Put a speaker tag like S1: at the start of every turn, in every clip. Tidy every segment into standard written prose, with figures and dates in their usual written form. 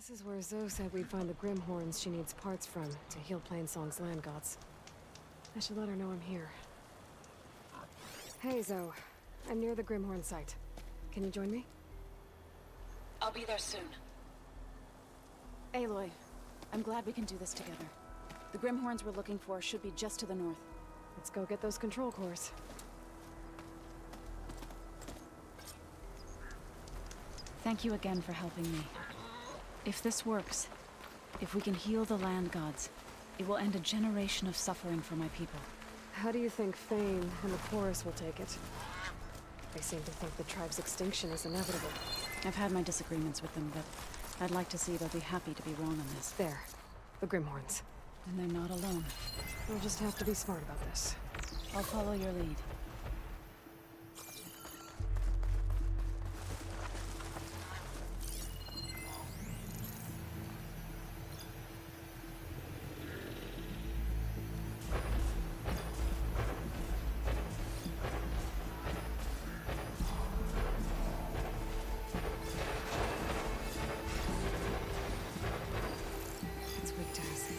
S1: This is where Zoe said we'd find the Grimhorns she needs parts from to heal Plainsong's land gods. I should let her know I'm here. Hey, Zoe. I'm near the Grimhorn site. Can you join me?
S2: I'll be there soon. Aloy, I'm glad we can do this together. The Grimhorns we're looking for should be just to the north.
S1: Let's go get those control cores.
S2: Thank you again for helping me. If this works, if we can heal the land gods, it will end a generation of suffering for my people.
S1: How do you think Fane and the Chorus will take it? They seem to think the tribe's extinction is inevitable.
S2: I've had my disagreements with them, but I'd like to see they'll be happy to be wrong on this.
S1: There. The Grimhorns.
S2: And they're not alone.
S1: We'll just have to be smart about this.
S2: I'll follow your lead.
S1: It's weak to acid.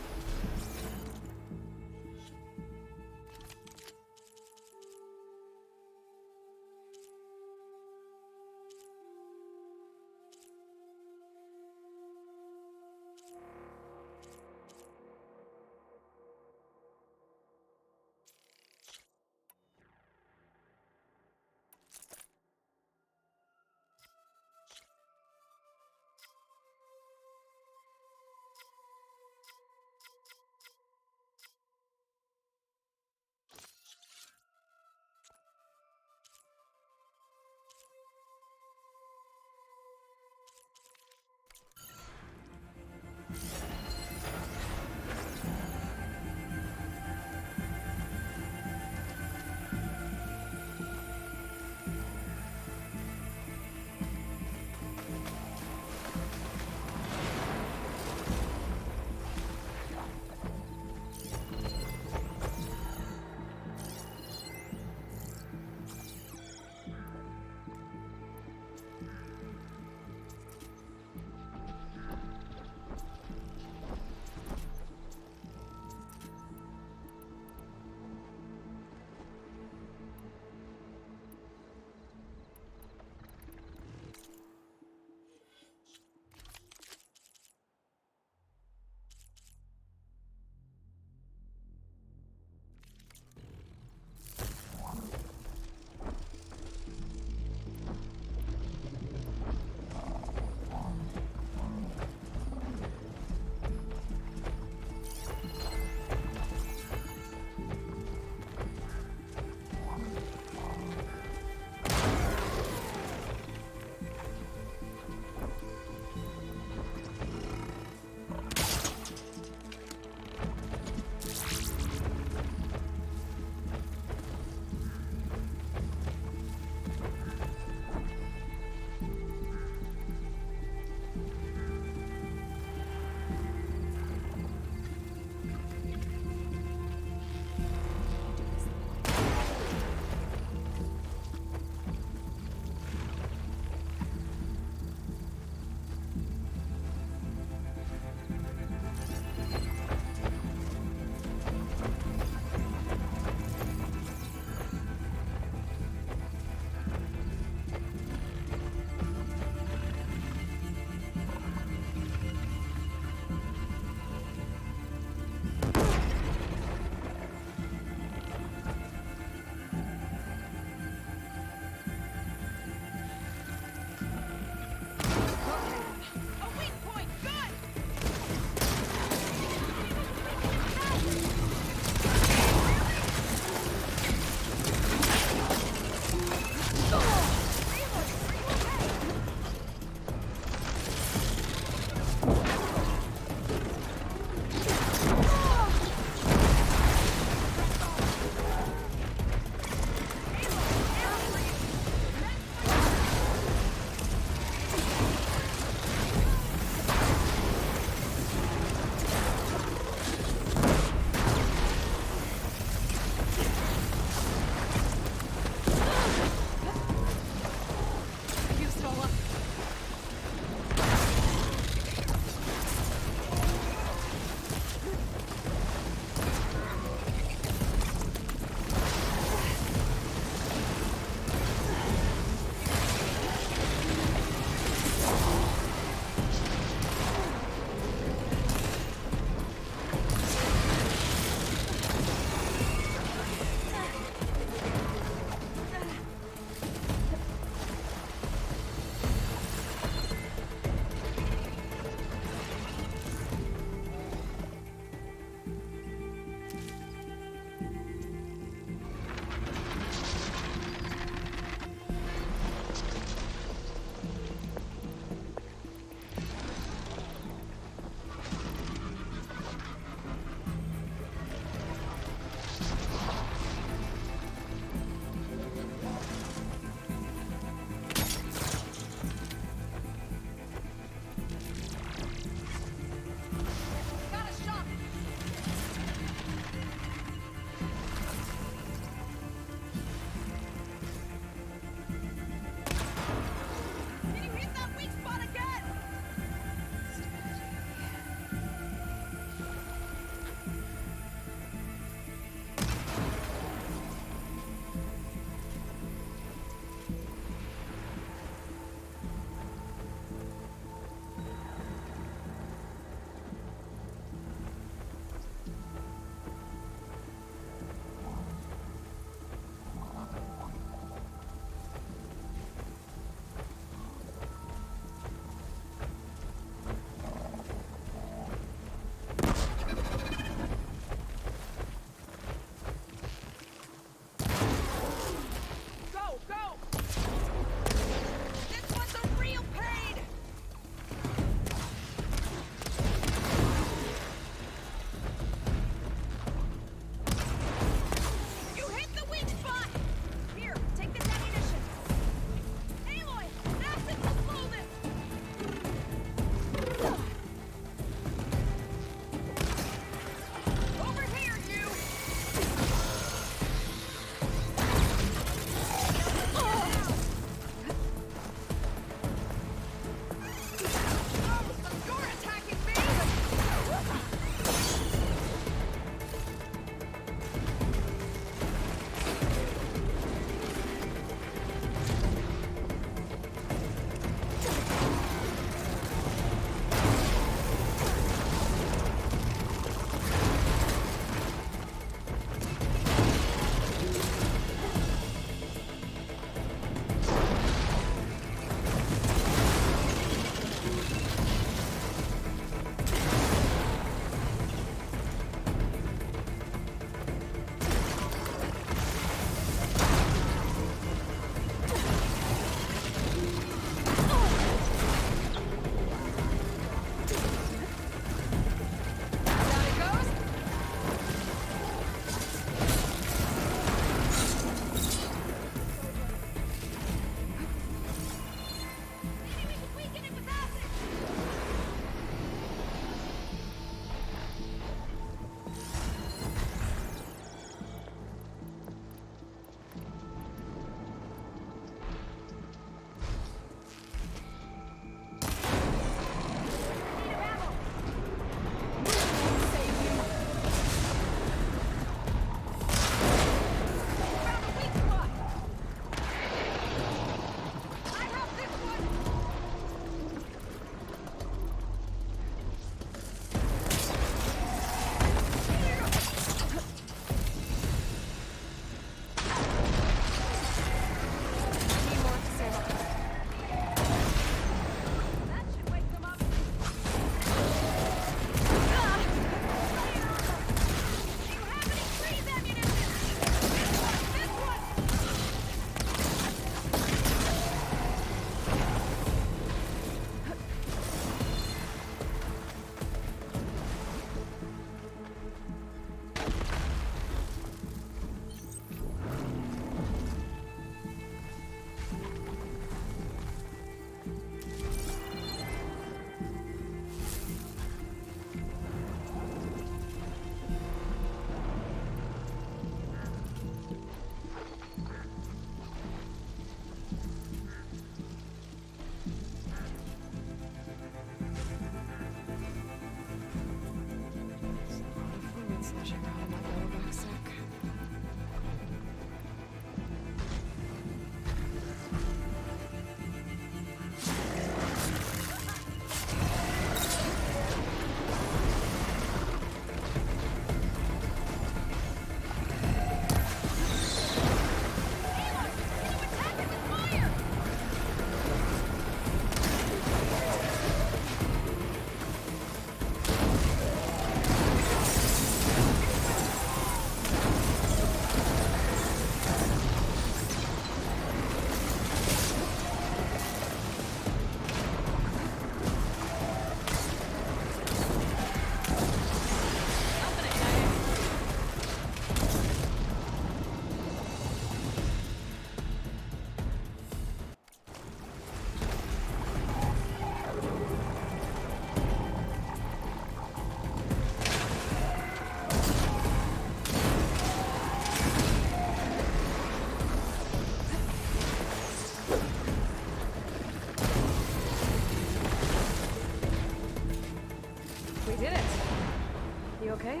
S1: You okay?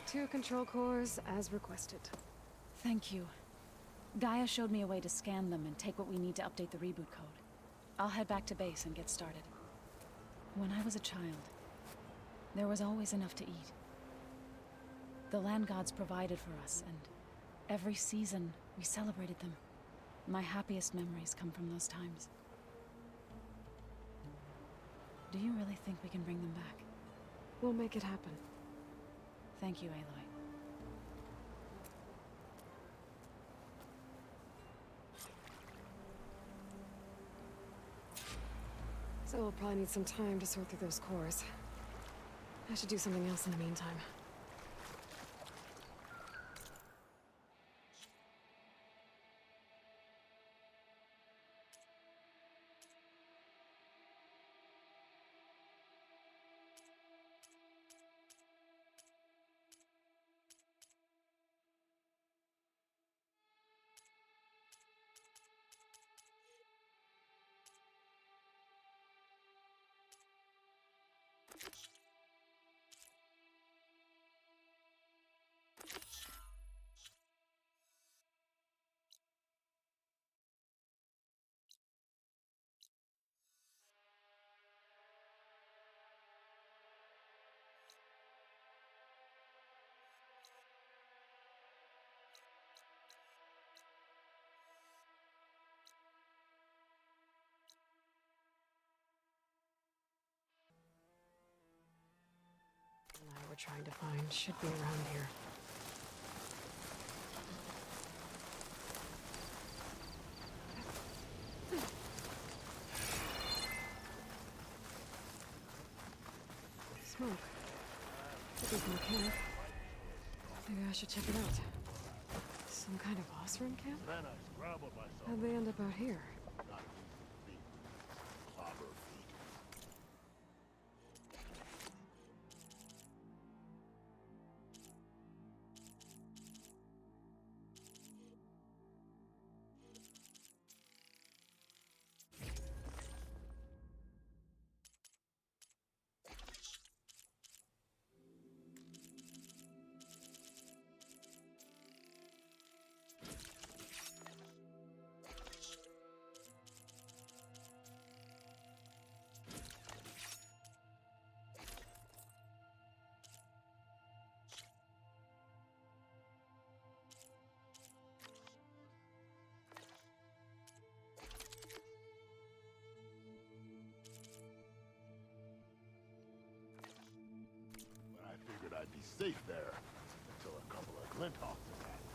S1: Two control cores, as requested.
S2: Thank you. Gaia showed me a way to scan them and take what we need to update the reboot code. I'll head back to base and get started. When I was a child, there was always enough to eat. The land gods provided for us, and every season we celebrated them. My happiest memories come from those times. Do you really think we can bring them back?
S1: We'll make it happen.
S2: Thank you, Aloy.
S1: So we'll probably need some time to sort through those cores. I should do something else in the meantime. Now we're trying to find should be around here. Smoke. Could be from a camp. Maybe I should check it out. Some kind of Osram camp?
S3: Then I scrambled myself.
S1: How'd they end up out here?
S3: Not feet. Clobber feet. I'd be safe there until a couple of Glinthawks attacked.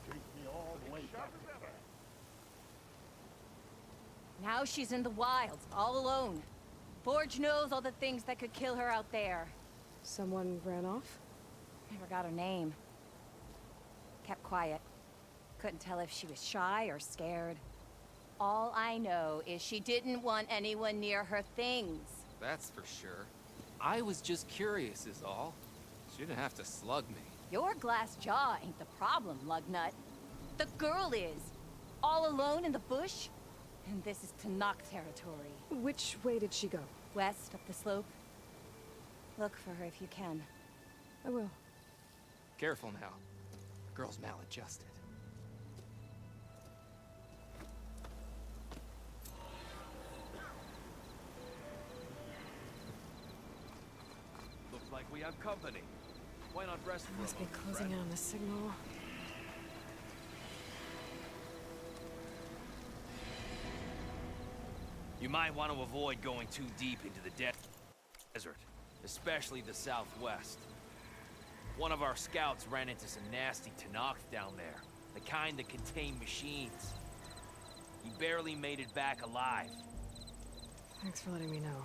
S3: Chased me all the way back to camp.
S4: Now she's in the wilds, all alone. Forge knows all the things that could kill her out there.
S1: Someone ran off?
S4: Never got her name. Kept quiet. Couldn't tell if she was shy or scared. All I know is she didn't want anyone near her things.
S5: That's for sure. I was just curious is all. She didn't have to slug me.
S4: Your glass jaw ain't the problem, lugnut. The girl is. All alone in the bush. And this is Tanakh territory.
S1: Which way did she go?
S4: West up the slope. Look for her if you can.
S1: I will.
S5: Careful now. Girl's maladjusted.
S6: Looks like we have company. Why not rest for a
S1: Must be
S6: moment,
S1: closing
S6: friend?
S1: in on the signal.
S6: You might want to avoid going too deep into the desert, especially the southwest. One of our scouts ran into some nasty Tanakh down there, the kind that contain machines. He barely made it back alive.
S1: Thanks for letting me know.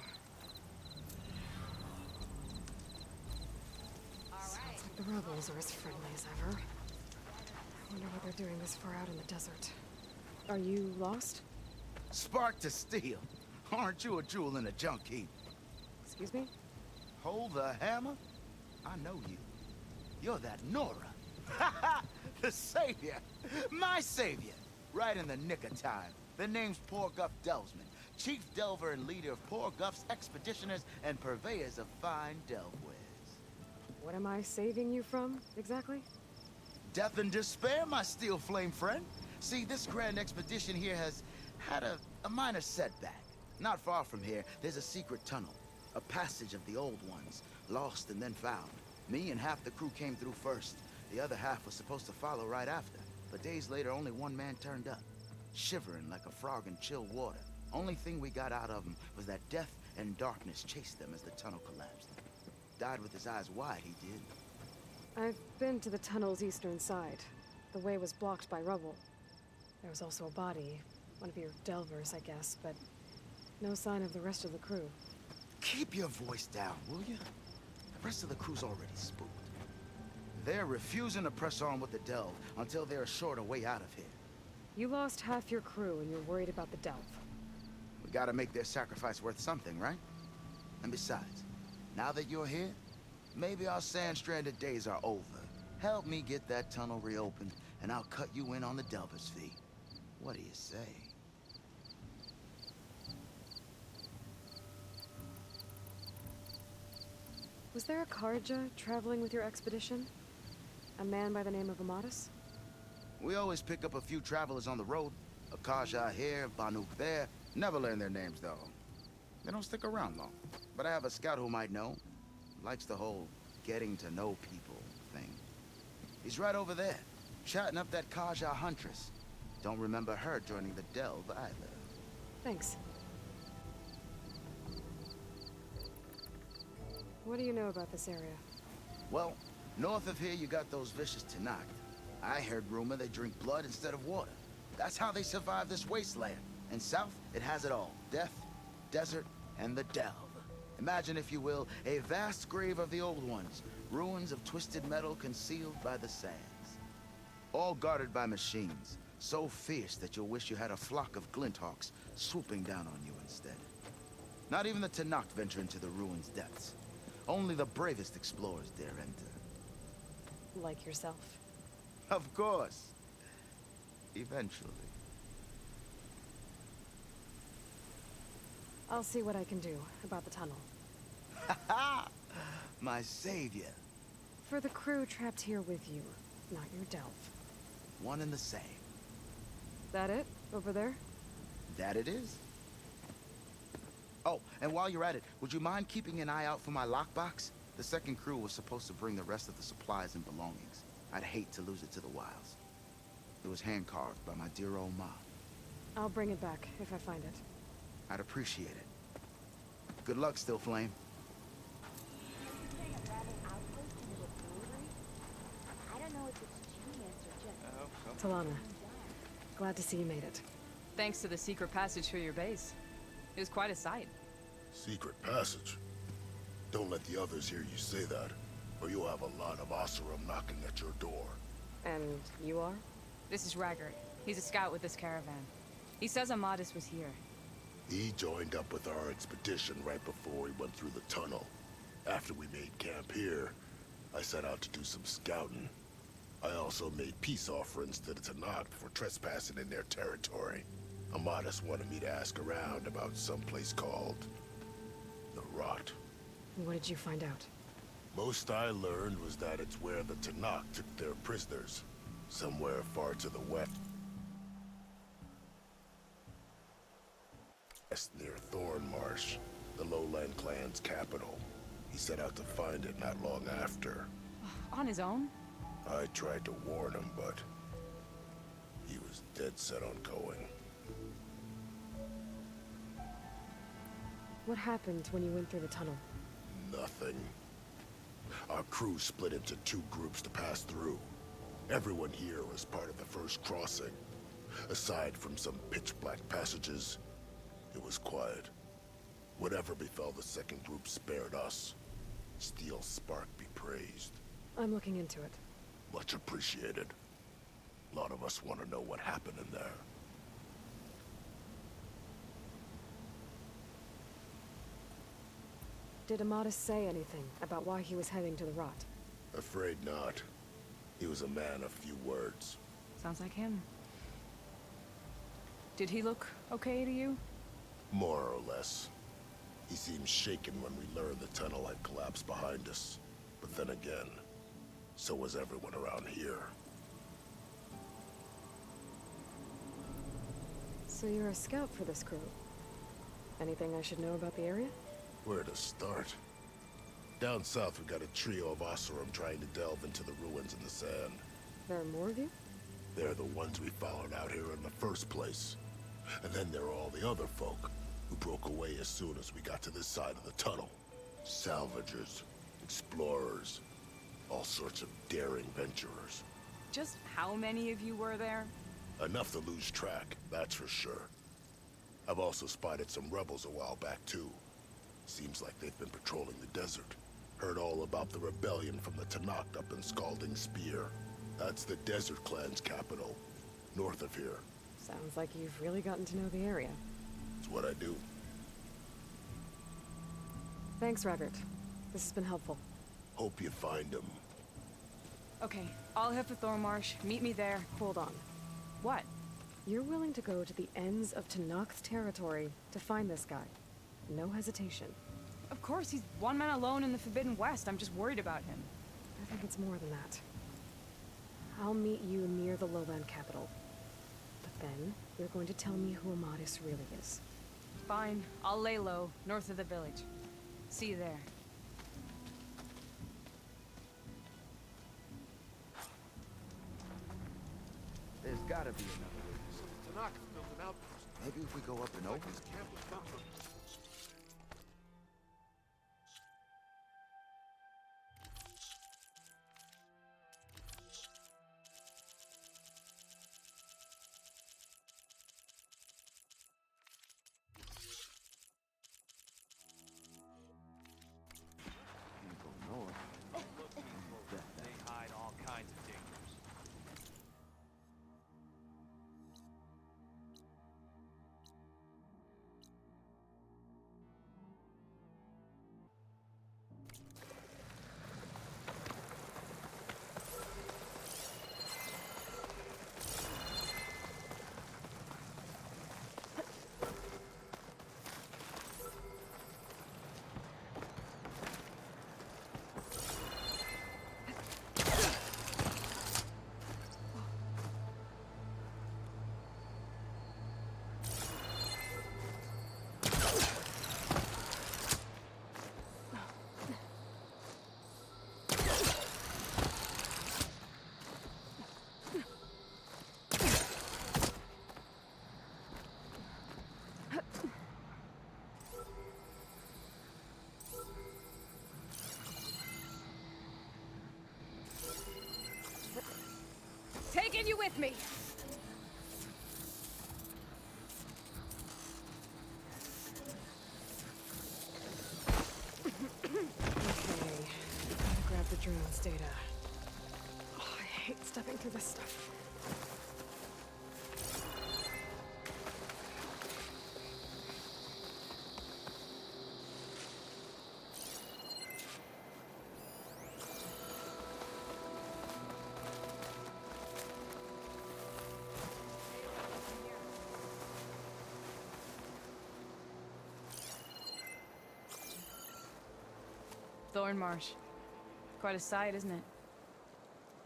S1: Sounds like the rebels are as friendly as ever. I wonder what they're doing this far out in the desert. Are you lost?
S3: Spark to steel.
S7: Aren't you a jewel in a junk heap?
S1: Excuse me?
S7: Hold the hammer? I know you. You're that Nora. Ha ha! The savior! My savior! Right in the nick of time. The name's Poor Guff Delvesman, chief delver and leader of Poor Guff's expeditioners and purveyors of fine delve wares.
S1: What am I saving you from, exactly?
S7: Death and despair, my steel flame friend. See, this grand expedition here has had a minor setback. Not far from here, there's a secret tunnel. A passage of the old ones, lost and then found. Me and half the crew came through first. The other half was supposed to follow right after. But days later, only one man turned up. Shivering like a frog in chilled water. Only thing we got out of him was that death and darkness chased them as the tunnel collapsed. Died with his eyes wide, he did.
S1: I've been to the tunnel's eastern side. The way was blocked by rubble. There was also a body. One of your delvers, I guess, but no sign of the rest of the crew.
S7: Keep your voice down, will you? The rest of the crew's already spooked. They're refusing to press on with the delve until they're assured a way out of here.
S1: You lost half your crew and you're worried about the delve.
S7: We gotta make their sacrifice worth something, right? And besides, now that you're here, maybe our sand-stranded days are over. Help me get that tunnel reopened, and I'll cut you in on the delver's fee. What do you say?
S1: Was there a Karja traveling with your expedition? A man by the name of Amatis?
S7: We always pick up a few travelers on the road. A Kaja here, Banuk there. Never learn their names, though. They don't stick around long. But I have a scout who might know. Likes the whole getting to know people thing. He's right over there, chatting up that Kaja huntress. Don't remember her joining the delve either.
S1: Thanks. What do you know about this area?
S7: Well, north of here you got those vicious Tanakh. I heard rumor they drink blood instead of water. That's how they survive this wasteland. And south, it has it all. Death, desert, and the delve. Imagine, if you will, a vast grave of the old ones. Ruins of twisted metal concealed by the sands. All guarded by machines. So fierce that you'll wish you had a flock of glinthawks swooping down on you instead. Not even the Tanakh venture into the ruins' depths. Only the bravest explorers dare enter.
S1: Like yourself.
S7: Of course. Eventually.
S1: I'll see what I can do about the tunnel.
S7: Ha ha! My savior.
S1: For the crew trapped here with you, not your delve.
S7: One and the same.
S1: That it? Over there?
S7: That it is. Oh, and while you're at it, would you mind keeping an eye out for my lockbox? The second crew was supposed to bring the rest of the supplies and belongings. I'd hate to lose it to the wilds. It was hand-carved by my dear old ma.
S1: I'll bring it back if I find it.
S7: I'd appreciate it. Good luck, Still Flame.
S1: Talana, glad to see you made it.
S8: Thanks to the secret passage for your base. It was quite a sight.
S3: Secret passage? Don't let the others hear you say that, or you'll have a lot of Oseram knocking at your door.
S1: And you are?
S8: This is Raggart. He's a scout with this caravan. He says Amatis was here.
S3: He joined up with our expedition right before we went through the tunnel. After we made camp here, I set out to do some scouting. I also made peace offerings to the Tanakh for trespassing in their territory. Amatis wanted me to ask around about some place called the Rot.
S1: What did you find out?
S3: Most I learned was that it's where the Tanakh took their prisoners, somewhere far to the west near Thornmarsh, the Lowland clan's capital. He set out to find it not long after.
S8: On his own?
S3: I tried to warn him, but he was dead set on going.
S1: What happened when you went through the tunnel?
S3: Nothing. Our crew split into two groups to pass through. Everyone here was part of the first crossing. Aside from some pitch-black passages, it was quiet. Whatever befell the second group spared us. Steel Spark be praised.
S1: I'm looking into it.
S3: Much appreciated. A lot of us want to know what happened in there.
S1: Did Amadis say anything about why he was heading to the rot?
S3: Afraid not. He was a man of few words.
S8: Sounds like him. Did he look okay to you?
S3: More or less. He seemed shaken when we learned the tunnel had collapsed behind us. But then again, so was everyone around here.
S1: So you're a scout for this crew. Anything I should know about the area?
S3: Where to start? Down south, we got a trio of Oseram trying to delve into the ruins in the sand.
S1: There are more of you?
S3: They're the ones we followed out here in the first place. And then there are all the other folk, who broke away as soon as we got to this side of the tunnel. Salvagers, explorers, all sorts of daring venturers.
S8: Just how many of you were there?
S3: Enough to lose track, that's for sure. I've also spotted some rebels a while back, too. Seems like they've been patrolling the desert. Heard all about the rebellion from the Tanacht up in Scalding Spear. That's the Desert Clan's capital, north of here.
S1: Sounds like you've really gotten to know the area.
S3: It's what I do.
S1: Thanks, Ravage. This has been helpful.
S3: Hope you find him.
S8: Okay, I'll head for Thornmarsh. Meet me there.
S1: Hold on.
S8: What?
S1: You're willing to go to the ends of Tanacht's territory to find this guy. No hesitation.
S8: Of course, he's one man alone in the Forbidden West. I'm just worried about him.
S1: I think it's more than that. I'll meet you near the lowland capital. But then, you're going to tell me who Amadis really is.
S8: Fine, I'll lay low, north of the village. See you there.
S7: There's gotta be another way. Maybe if we go up and over. Can't go north.
S6: They hide all kinds of dangers.
S8: Taking you with me!
S1: Okay. Gotta grab the drone's data. Oh, I hate stepping through this stuff.
S8: Thornmarsh. Quite a sight, isn't it?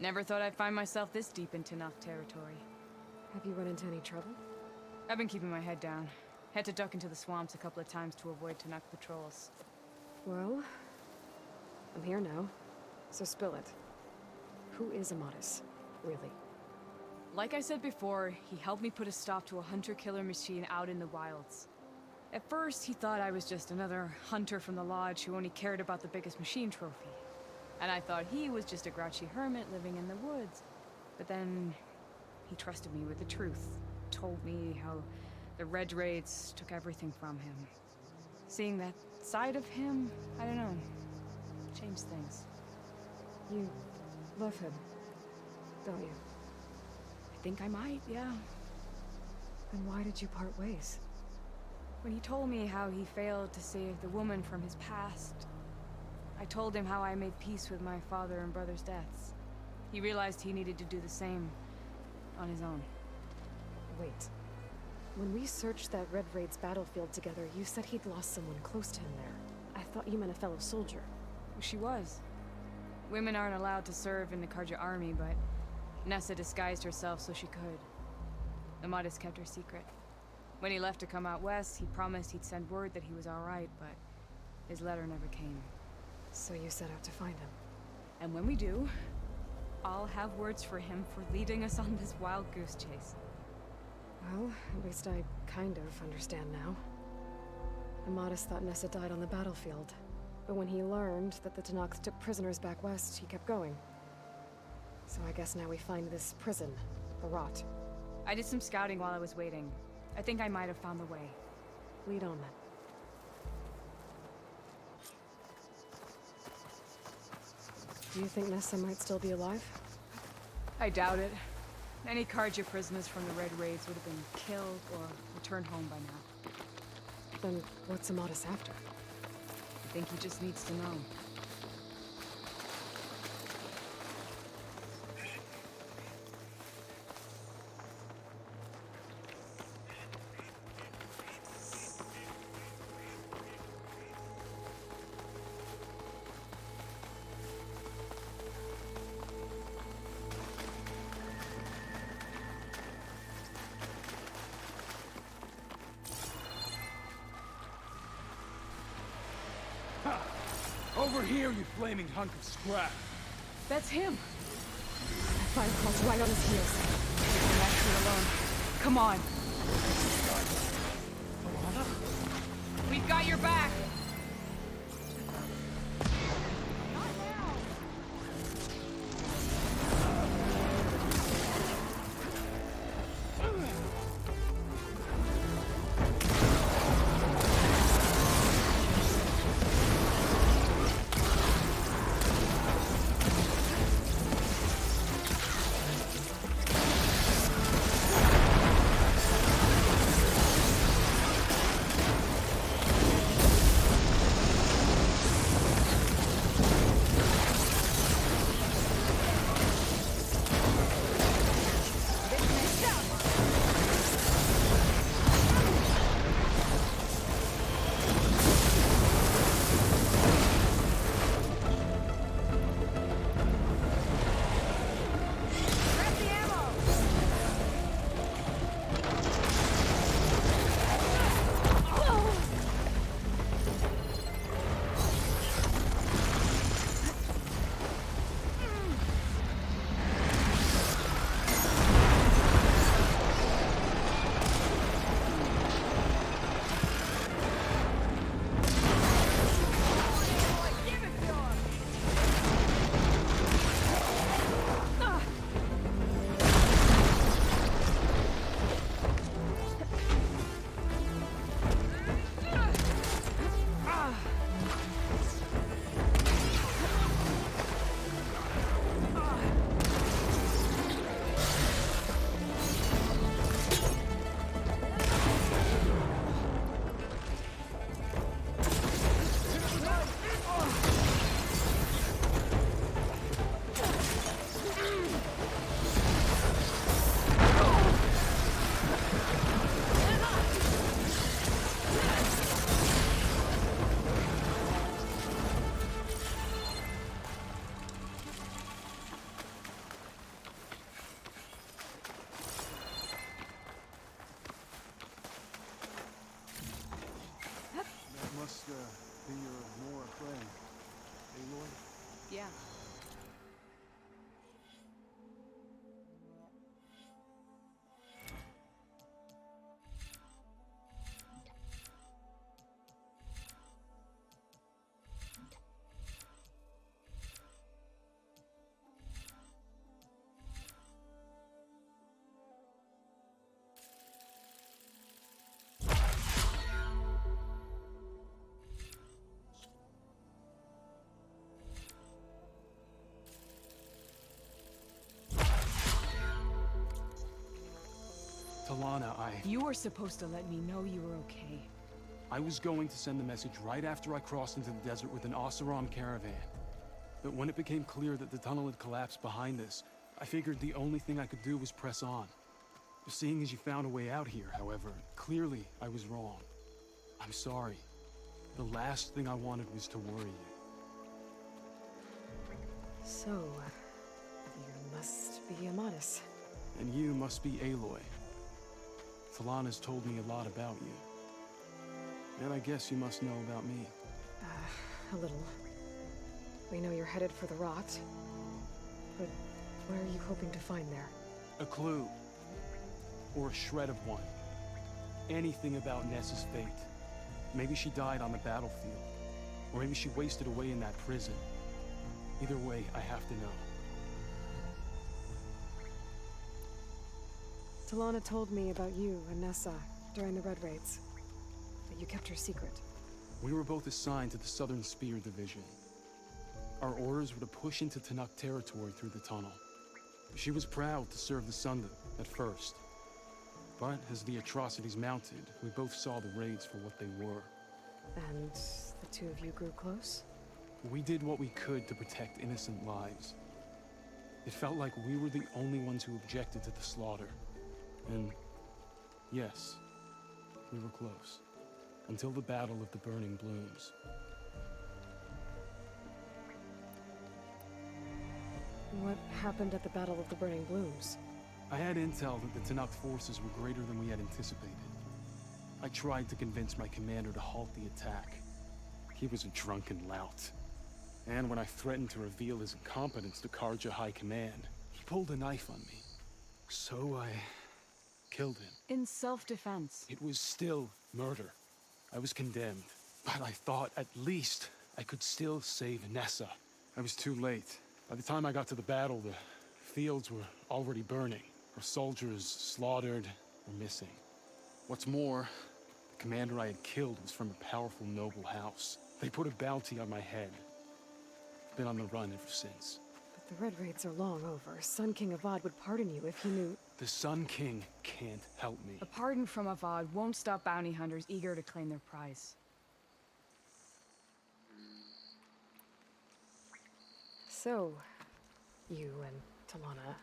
S8: Never thought I'd find myself this deep into Tanacht territory.
S1: Have you run into any trouble?
S8: I've been keeping my head down. Had to duck into the swamps a couple of times to avoid Tanacht patrols.
S1: Well, I'm here now, so spill it. Who is Amadis, really?
S8: Like I said before, he helped me put a stop to a hunter-killer machine out in the wilds. At first, he thought I was just another hunter from the lodge who only cared about the biggest machine trophy. And I thought he was just a grouchy hermit living in the woods. But then, he trusted me with the truth. Told me how the Red Raids took everything from him. Seeing that side of him, I don't know, changed things.
S1: You love him, don't you?
S8: I think I might, yeah.
S1: Then why did you part ways?
S8: When he told me how he failed to save the woman from his past, I told him how I made peace with my father and brother's deaths. He realized he needed to do the same on his own.
S1: Wait. When we searched that Red Raid's battlefield together, you said he'd lost someone close to him there. I thought you meant a fellow soldier.
S8: She was. Women aren't allowed to serve in the Karja army, but Nessa disguised herself so she could. Amadis kept her secret. When he left to come out west, he promised he'd send word that he was alright, but his letter never came.
S1: So you set out to find him.
S8: And when we do, I'll have words for him for leading us on this wild goose chase.
S1: Well, at least I kind of understand now. Amadis thought Nessa died on the battlefield. But when he learned that the Tenakth took prisoners back west, he kept going. So I guess now we find this prison, the Rot.
S8: I did some scouting while I was waiting. I think I might have found the way.
S1: Lead on then. Do you think Nessa might still be alive?
S8: I doubt it. Any Karja prisoners from the Red Raids would have been killed or returned home by now.
S1: Then what's Amadis after?
S8: I think he just needs to know.
S9: Over here, you flaming hunk of scrap!
S8: That's him!
S1: Fire calls right on his heels.
S8: Leave that shit alone. Come on! We've got your back!
S9: Be your more friend, Aloy?
S8: Yeah.
S9: Talana,
S8: You were supposed to let me know you were okay.
S9: I was going to send the message right after I crossed into the desert with an Oseram caravan. But when it became clear that the tunnel had collapsed behind us, I figured the only thing I could do was press on. Seeing as you found a way out here, however, clearly I was wrong. I'm sorry. The last thing I wanted was to worry you.
S1: So, you must be Amatis.
S9: And you must be Aloy. Talana's told me a lot about you. And I guess you must know about me.
S1: A little. We know you're headed for the rot. But what are you hoping to find there?
S9: A clue. Or a shred of one. Anything about Nessa's fate. Maybe she died on the battlefield. Or maybe she wasted away in that prison. Either way, I have to know.
S1: Talana told me about you and Nessa during the Red Raids. But you kept her secret.
S9: We were both assigned to the Southern Spear Division. Our orders were to push into Tanakh territory through the tunnel. She was proud to serve the Sundom at first. But as the atrocities mounted, we both saw the raids for what they were.
S1: And the two of you grew close?
S9: We did what we could to protect innocent lives. It felt like we were the only ones who objected to the slaughter. And yes, we were close. Until the Battle of the Burning Blooms.
S1: What happened at the Battle of the Burning Blooms?
S9: I had intel that the Tanakh forces were greater than we had anticipated. I tried to convince my commander to halt the attack. He was a drunken lout. And when I threatened to reveal his incompetence to Karja High Command, he pulled a knife on me. So I killed him.
S8: In self-defense.
S9: It was still murder. I was condemned. But I thought at least I could still save Nessa. I was too late. By the time I got to the battle, the fields were already burning. Our soldiers slaughtered or missing. What's more, the commander I had killed was from a powerful noble house. They put a bounty on my head. I've been on the run ever since.
S1: But the Red Raids are long over. Sun King Avad would pardon you if he knew...
S9: The Sun King can't help me.
S8: A pardon from Avad won't stop bounty hunters eager to claim their prize.
S1: So, you and Talana,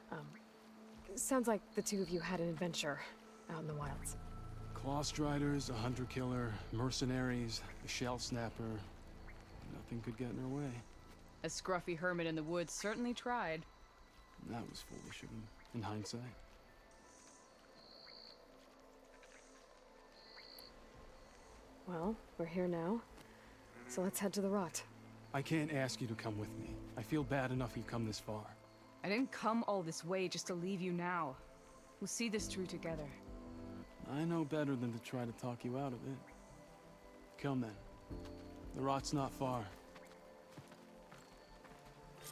S1: sounds like the two of you had an adventure out in the wilds.
S9: Clawstriders, a hunter-killer, mercenaries, a shell snapper. Nothing could get in her way.
S8: A scruffy hermit in the woods certainly tried.
S9: That was foolish of him, in hindsight.
S1: Well, we're here now, so let's head to the rot.
S9: I can't ask you to come with me. I feel bad enough you've come this far.
S8: I didn't come all this way just to leave you now. We'll see this through together.
S9: I know better than to try to talk you out of it. Come then. The rot's not far.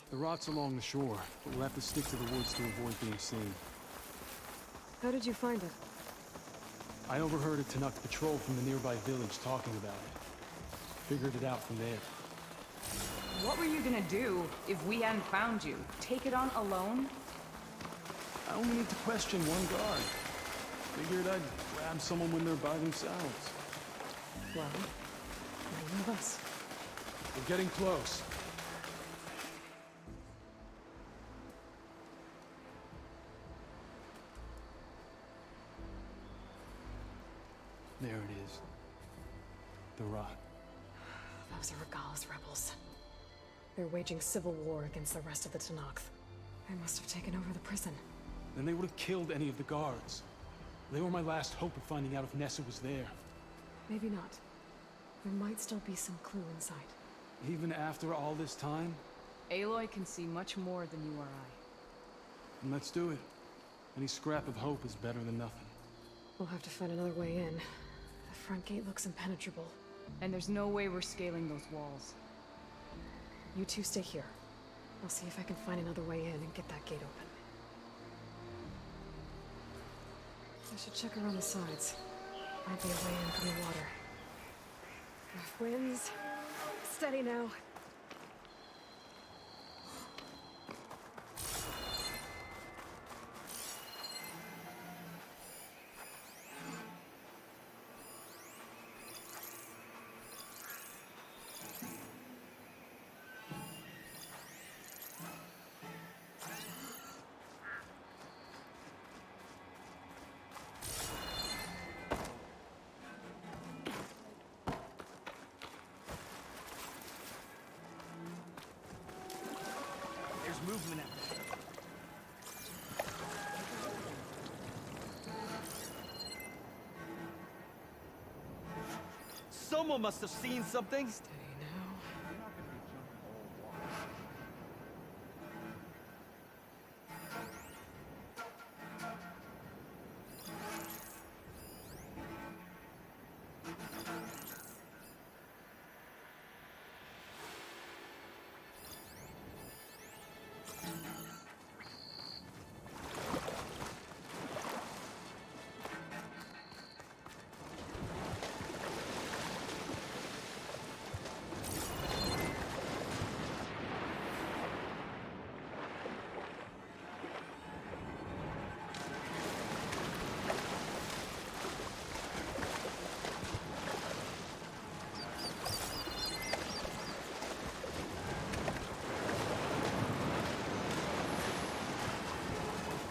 S9: The rot's along the shore, but we'll have to stick to the woods to avoid being seen.
S1: How did you find it?
S9: I overheard a Tanakh patrol from the nearby village talking about it. Figured it out from there.
S8: What were you gonna do if we hadn't found you? Take it on alone?
S9: I only need to question one guard. Figured I'd grab someone when they're by themselves.
S1: Well, none of us.
S9: We're getting close. There it is. The rot.
S1: Those are Regal's rebels. They're waging civil war against the rest of the Tanakh. They must have taken over the prison.
S9: Then they would have killed any of the guards. They were my last hope of finding out if Nessa was there.
S1: Maybe not. There might still be some clue inside.
S9: Even after all this time?
S8: Aloy can see much more than you or I.
S9: And let's do it. Any scrap of hope is better than nothing.
S1: We'll have to find another way in. The front gate looks impenetrable.
S8: And there's no way we're scaling those walls.
S1: You two stay here. I'll see if I can find another way in and get that gate open. I should check around the sides. Might be a way in from the water. Rough winds. Steady now.
S10: movement out. Someone must have seen something.
S1: Steady now.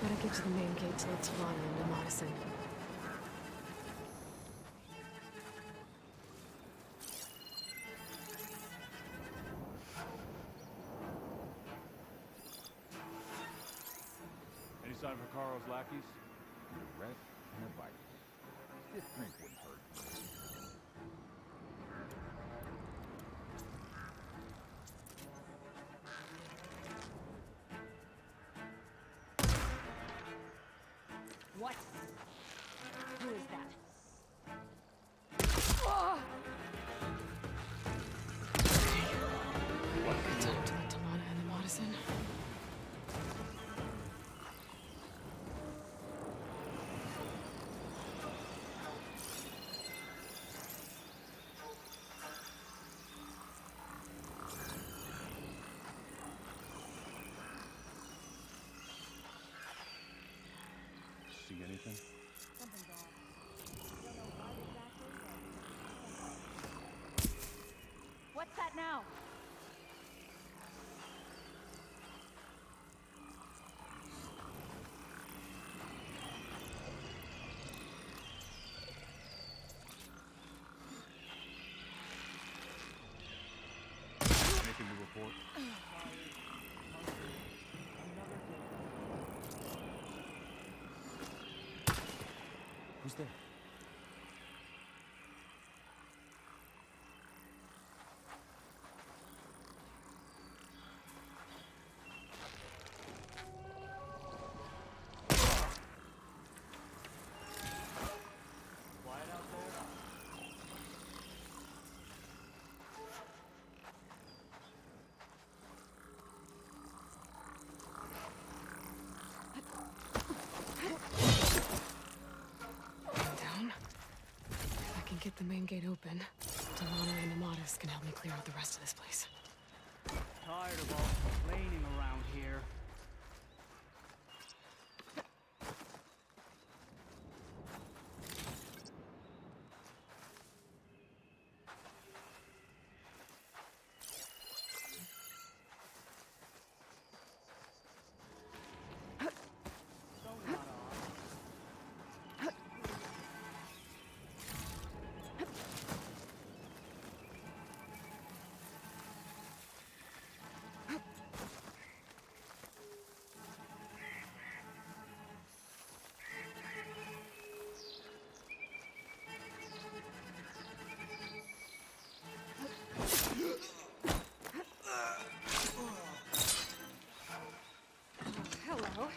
S1: Gotta get to the main gate to let Talana into Madison.
S11: Any sign for Carl's lackeys? A red and a bite. Stiff drink wouldn't hurt.
S4: What? Who is that?
S1: Time to let Talana into Madison.
S11: See anything?
S4: Something's off. Don't know what exactly, but... What's that now?
S11: Anything to report? Who's there?
S1: Down. If I can get the main gate open, Talana and Amadas can help me clear out the rest of this place.
S10: Tired of all complaining around here.
S1: Hello.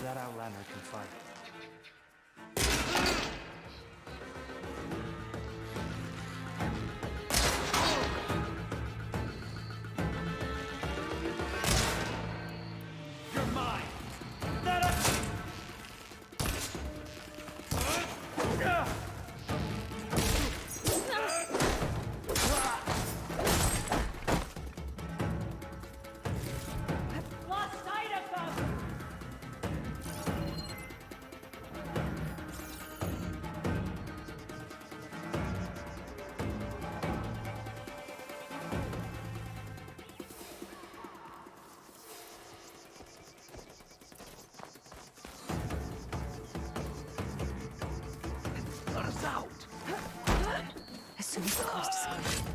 S10: That outlander can fight. You're mine!
S4: Lost sight of them!
S1: soon as the coast is clear.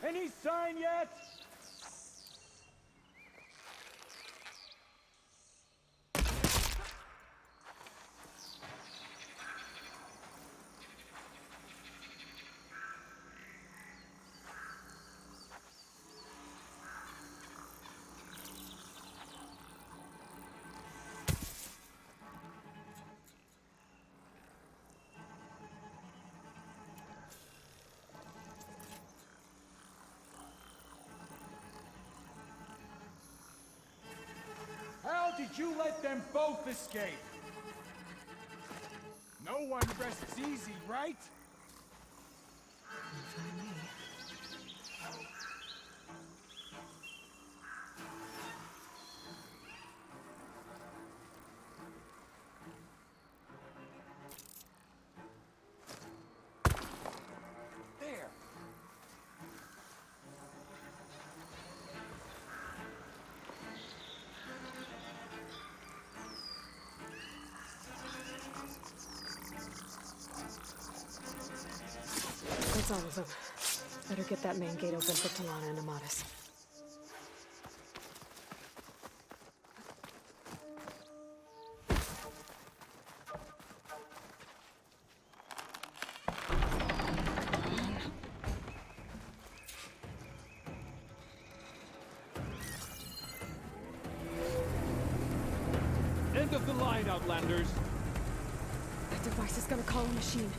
S11: Any sign yet? How did you let them both escape? No one rests easy, right? There.
S1: That's all of them. Better get that main gate open for Talana and Amatis.
S11: End of the line, Outlanders.
S1: That device is gonna call a machine.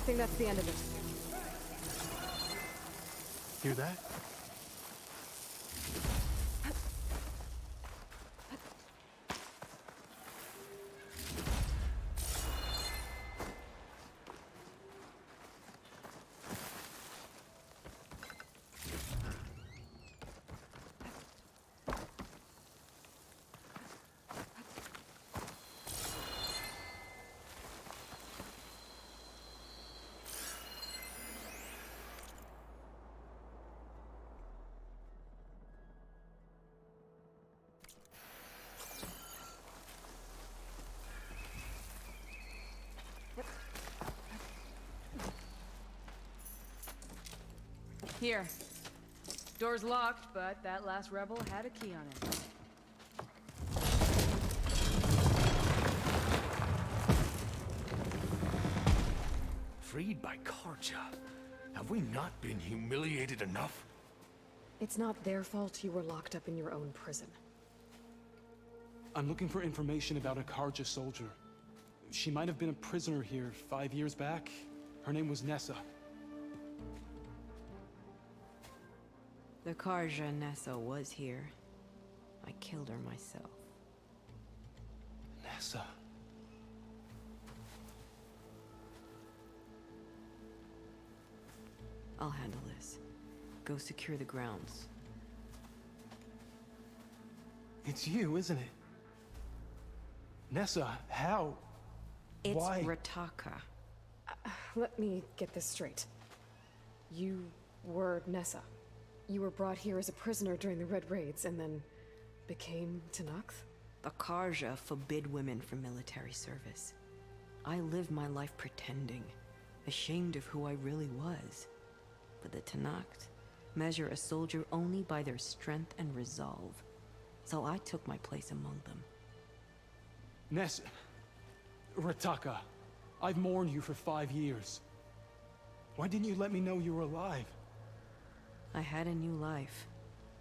S1: think that's the end of it.
S9: Hear that?
S8: Here. Door's locked, but that last rebel had a key on it.
S12: Freed by Karja? Have we not been humiliated enough?
S1: It's not their fault you were locked up in your own prison.
S9: I'm looking for information about a Karja soldier. She might have been a prisoner here 5 years back. Her name was Nessa.
S13: The Karja Nessa was here. I killed her myself.
S9: Nessa.
S13: I'll handle this. Go secure the grounds.
S9: It's you, isn't it? Nessa, how?
S13: It's
S9: Why?
S13: Rataka.
S1: Let me get this straight. You were Nessa. You were brought here as a prisoner during the Red Raids and then became Tenakth?
S13: The Karja forbid women from military service. I lived my life pretending, ashamed of who I really was. But the Tenakth measure a soldier only by their strength and resolve. So I took my place among them.
S9: Nessa. Rataka. I've mourned you for 5 years. Why didn't you let me know you were alive?
S13: I had a new life.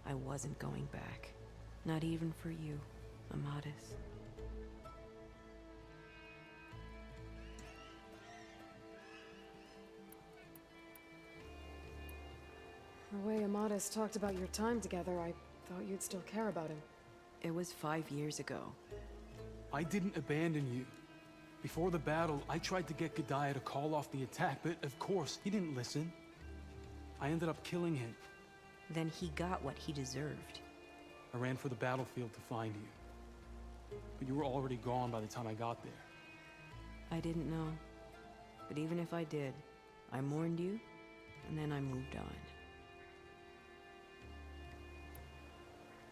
S13: I wasn't going back. Not even for you, Amadis.
S1: The way Amadis talked about your time together, I thought you'd still care about him.
S13: It was 5 years ago.
S9: I didn't abandon you. Before the battle, I tried to get Godiah to call off the attack, but of course, he didn't listen. I ended up killing him.
S13: Then he got what he deserved.
S9: I ran for the battlefield to find you. But you were already gone by the time I got there.
S13: I didn't know. But even if I did, I mourned you, and then I moved on.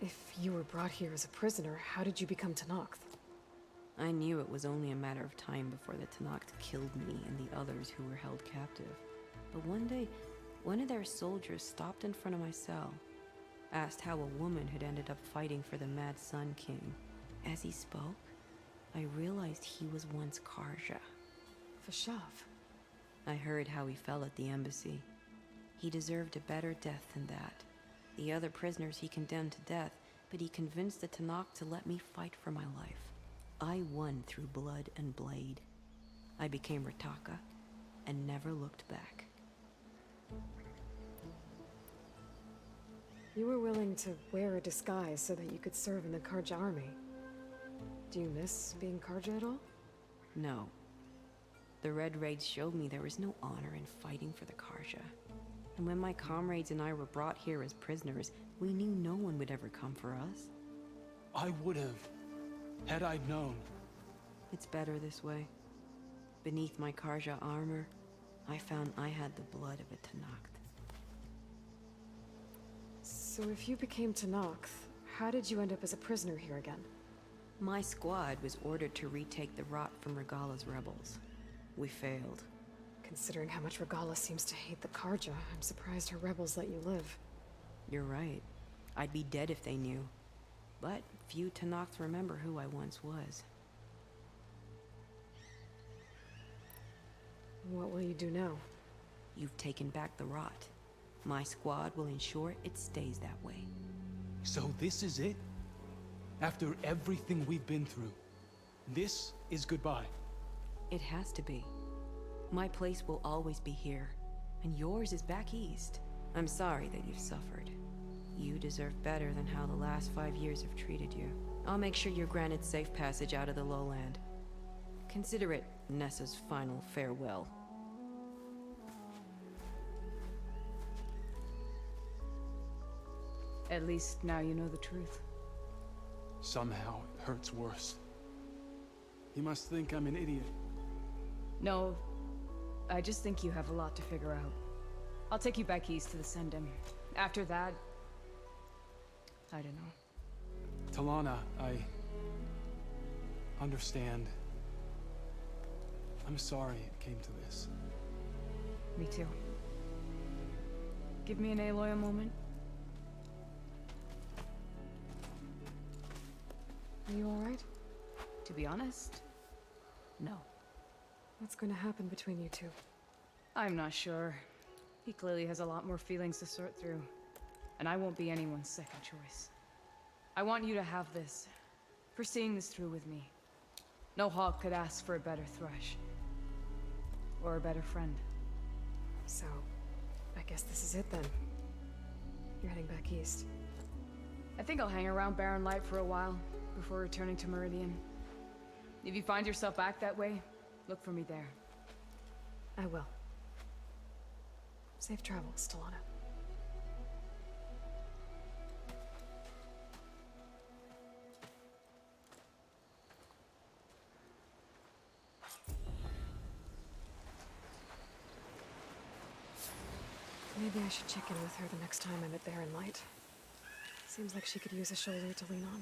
S1: If you were brought here as a prisoner, how did you become Tenakth?
S13: I knew it was only a matter of time before the Tenakth killed me and the others who were held captive. But one day, one of their soldiers stopped in front of my cell, asked how a woman had ended up fighting for the Mad Sun King. As he spoke, I realized he was once Karja.
S1: Fashav.
S13: I heard how he fell at the embassy. He deserved a better death than that. The other prisoners he condemned to death, but he convinced the Tenakth to let me fight for my life. I won through blood and blade. I became Rataka and never looked back.
S1: You were willing to wear a disguise so that you could serve in the Karja army. Do you miss being Karja at all?
S13: No. The Red Raids showed me there was no honor in fighting for the Karja. And when my comrades and I were brought here as prisoners, we knew no one would ever come for us.
S9: I would have, had I known.
S13: It's better this way. Beneath my Karja armor, I found I had the blood of a Tenakth.
S1: So if you became Tenakth, how did you end up as a prisoner here again?
S13: My squad was ordered to retake the Rot from Regala's rebels. We failed.
S1: Considering how much Regala seems to hate the Karja, I'm surprised her rebels let you live.
S13: You're right. I'd be dead if they knew. But few Tenakth remember who I once was.
S1: What will you do now?
S13: You've taken back the Rot. My squad will ensure it stays that way.
S9: So this is it? After everything we've been through, this is goodbye?
S13: It has to be. My place will always be here, and yours is back east. I'm sorry that you've suffered. You deserve better than how the last 5 years have treated you. I'll make sure you're granted safe passage out of the lowland. Consider it Nessa's final farewell.
S8: At least now you know the truth.
S9: Somehow it hurts worse. He must think I'm an idiot.
S8: No, I just think you have a lot to figure out. I'll take you back east to the Sending. After that, I don't know.
S9: Talana, I understand. I'm sorry it came to this.
S8: Me too. Give me and Aloy a moment.
S1: Are you alright?
S8: To be honest, no.
S1: What's going to happen between you two?
S8: I'm not sure. He clearly has a lot more feelings to sort through. And I won't be anyone's second choice. I want you to have this, for seeing this through with me. No hawk could ask for a better thrush. Or a better friend.
S1: So, I guess this is it then. You're heading back east.
S8: I think I'll hang around Barren Light for a while, before returning to Meridian. If you find yourself back that way, look for me there.
S1: I will. Safe travels, Talana. Maybe I should check in with her the next time I'm at Barren Light. Seems like she could use a shoulder to lean on.